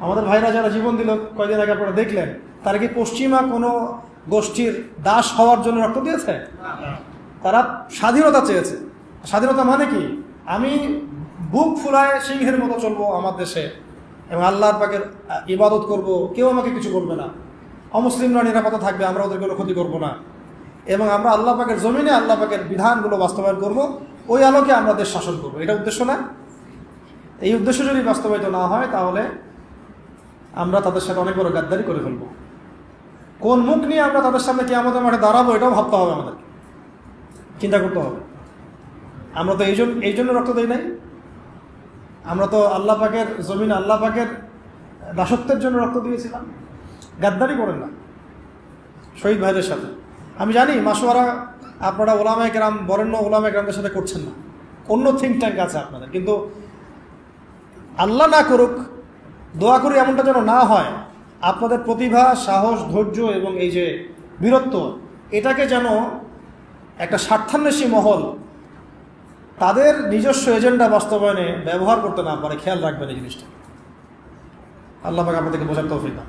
আমাদের ভাইরা যারা জীবন দিল কয়দিন আগে আপনারা দেখলেন, তারা কি পশ্চিমা কোনো গোষ্ঠীর দাস হওয়ার জন্য রক্ত দিয়েছে? তারা স্বাধীনতা চেয়েছে। স্বাধীনতা মানে কি? আমি বুক ফুলায় সিংহের মতো চলবো আমার দেশে এবং আল্লাহর পাকের ইবাদত করব, কেউ আমাকে কিছু বলবে না, অমুসলিমরা নিরাপদে থাকবে, আমরা ওদের কোনো ক্ষতি করবো না, এবং আমরা আল্লাহ পাকের জমিনে আল্লাহ পাকের বিধানগুলো বাস্তবায়ন করব, ওই আলোকে আমরা দেশ শাসন করবো। এটা উদ্দেশ্য না? এই উদ্দেশ্য যদি বাস্তবায়িত না হয় তাহলে আমরা তাদের সাথে অনেক বড় গাদ্দারি করে ফেলবো। কোন মুখ নিয়ে আমরা তাদের সামনে কিয়ামতের মাঠে দাঁড়াবো এটাও ভাবতে হবে, আমাদেরকে চিন্তা করতে হবে। আমরা তো এই জন্য রক্ত দিই নাই। আমরা তো আল্লাহ পাকের জমিন আল্লাহ পাকের দাসত্বের জন্য রক্ত দিয়েছিলাম। গাদ্দারি করেন না শহীদ ভাইদের সাথে। আমি জানি মাসোয়ারা আপনারা ওলামায়ে কেরাম, বরেণ্য ওলামায়ে কেরামদের সাথে করছেন না, অন্য থিঙ্ক ট্যাঙ্ক আছে আপনাদের, কিন্তু আল্লাহ না করুক, দোয়া করি এমনটা যেন না হয়। আপনাদের প্রতিভা, সাহস, ধৈর্য এবং এই যে বীরত্ব, এটাকে যেন একটা স্বার্থান্বেষী মহল তাদের নিজস্ব এজেন্ডা বাস্তবায়নে ব্যবহার করতে না পারে। খেয়াল রাখবেন এই জিনিসটা। আল্লাহ পাক আপনাদেরকে বোঝার তৌফিক দান।